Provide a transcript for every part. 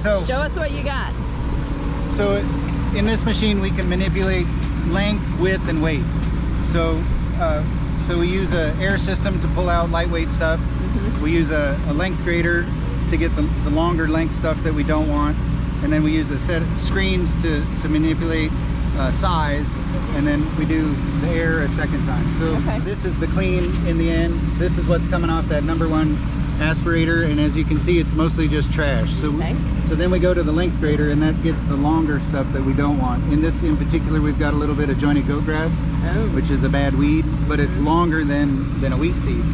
So show us what you got. So in this machine, we can manipulate length, width, and weight. So so we use an air system to pull out lightweight stuff. We use a length grader to get the longer length stuff that we don't want. And then we use a set of screens to manipulate size. And then we do the air a second time. So this is the clean in the end. This is what's coming off that #1 aspirator. And as you can see, it's mostly just trash. So, so then we go to the length grader, and that gets the longer stuff that we don't want. In this in particular, we've got a little bit of jointed goat grass, which is a bad weed, but it's longer than a wheat seed.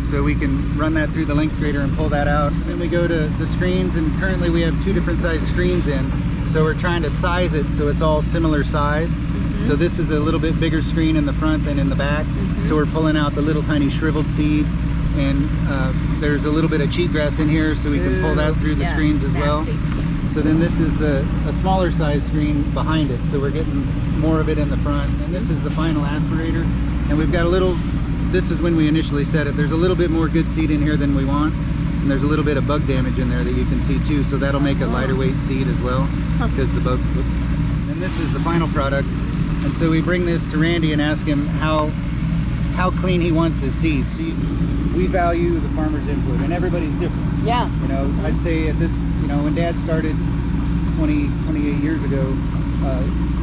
So we can run that through the length grader and pull that out. Then we go to the screens, and currently we have 2 different size screens in. So we're trying to size it so it's all similar size. So this is a little bit bigger screen in the front than in the back. So we're pulling out the little tiny shriveled seeds, and there's a little bit of cheatgrass in here, so we can pull that through the screens as well. So then this is a smaller size screen behind it, so we're getting more of it in the front. And this is the final aspirator, and we've got a little, this is when we initially set it, there's a little bit more good seed in here than we want, and there's a little bit of bug damage in there that you can see too, so that'll make a lighter weight seed as well, because the bug. And this is the final product, and so we bring this to Randy and ask him how clean he wants his seeds. So we value the farmer's input, and everybody's different. Yeah. You know, I'd say at this, you know, when Dad started 28 years ago,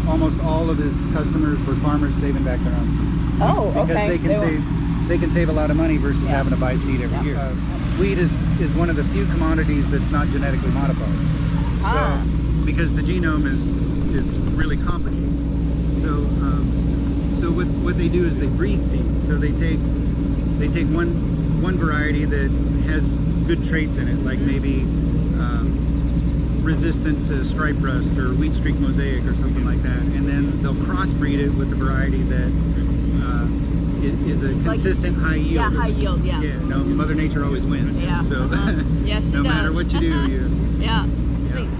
almost all of his customers were farmers saving back their own seed. Oh, because they can save a lot of money versus having to buy seed every year. Wheat is one of the few commodities that's not genetically modified. So because the genome is really complicated. So so what they do is they breed seeds. So they take one variety that has good traits in it, like maybe resistant to stripe rust or wheat streak mosaic or something like that, and then they'll crossbreed it with the variety that is a consistent high yield. Yeah, high yield. Yeah. Yeah. No, Mother Nature always wins. Yeah. So yeah, she no does. matter what you do, yeah.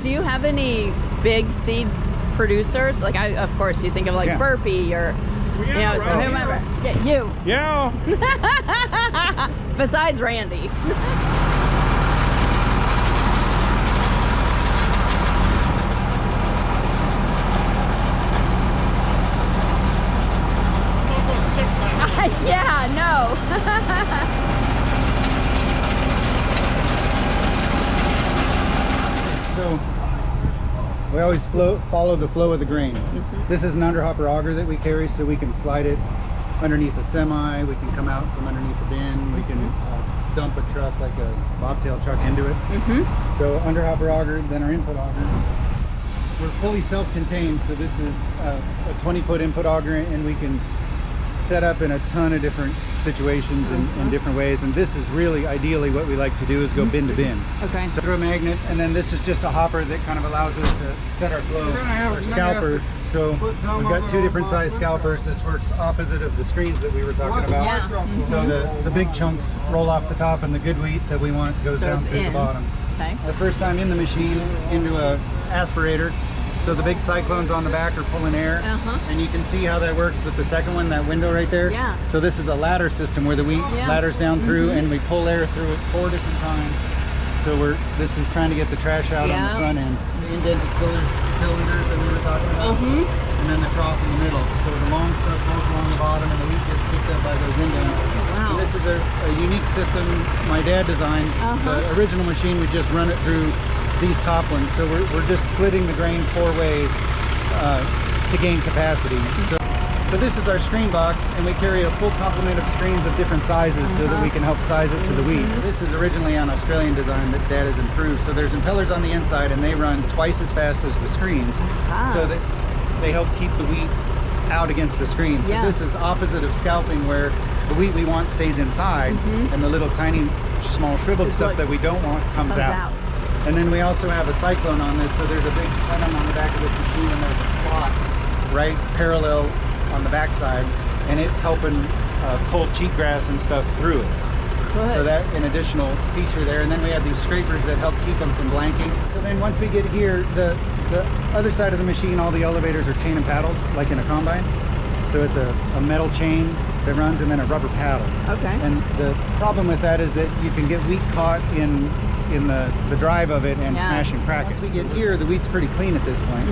Do you have any big seed producers? Like, of course, you think of like Burpee or you know, whomever. Yeah, you. Yeah. Besides Randy. Yeah, no. So we always follow the flow of the grain. This is an underhopper auger that we carry, so we can slide it underneath a semi, we can come out from underneath a bin, we can dump a truck like a bobtail truck into it. So underhopper auger, then our input auger. We're fully self-contained, so this is a 20-foot input auger, and we can set up in a ton of different situations in different ways. And this is really ideally what we like to do, is go bin to bin. Okay. So through a magnet, and then this is just a hopper that kind of allows us to set our flow. Our scalper. So we've got 2 different size scalpers. This works opposite of the screens that we were talking about. Yeah. So the big chunks roll off the top, and the good wheat that we want goes down through the bottom. Okay. The first time in the machine, into a aspirator. So the big cyclones on the back are pulling air, and you can see how that works with the second one, that window right there. Yeah. So this is a ladder system where the wheat ladders down through, and we pull air through it 4 different times. So this is trying to get the trash out on the front end. The indented cylinders that we were talking about, and then the trough in the middle. So the long stuff goes along the bottom, and the wheat gets picked up by those indents. Wow. And this is a unique system my dad designed. The original machine would just run it through these top ones, so we're just splitting the grain 4 ways to gain capacity. So this is our screen box, and we carry a full complement of screens of different sizes so that we can help size it to the wheat. This is originally an Australian design that Dad has improved. So there's impellers on the inside, and they run twice as fast as the screens, so that they help keep the wheat out against the screen. So this is opposite of scalping, where the wheat we want stays inside, and the little tiny small shriveled stuff that we don't want comes out. And then we also have a cyclone on this, so there's a big plenum on the back of this machine, and there's a slot right parallel on the back side, and it's helping pull cheatgrass and stuff through it. So that an additional feature there. And then we have these scrapers that help keep them from blanking. So then once we get here, the other side of the machine, all the elevators are chain and paddles, like in a combine. So it's a metal chain that runs, and then a rubber paddle. Okay. And the problem with that is that you can get wheat caught in in the drive of it and smash and crack it. Once we get here, the wheat's pretty clean at this point.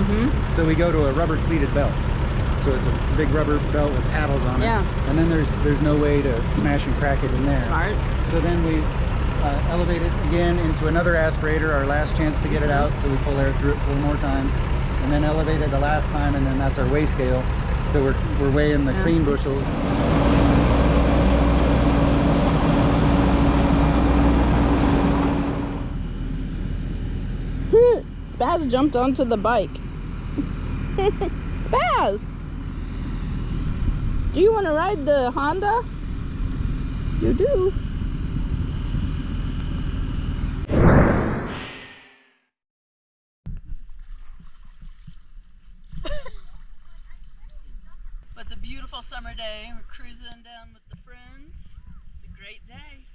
So we go to a rubber cleated belt. So it's a big rubber belt with paddles on it. And then there's no way to smash and crack it in there. Smart. So then we elevate it again into another aspirator, our last chance to get it out. So we pull air through it 4 more times, and then elevate it the last time, and then that's our weigh scale. So we're weighing the clean bushels. Spaz jumped onto the bike. Spaz! Do you want to ride the Honda? You do. It's a beautiful summer day. We're cruising down with the friends. It's a great day.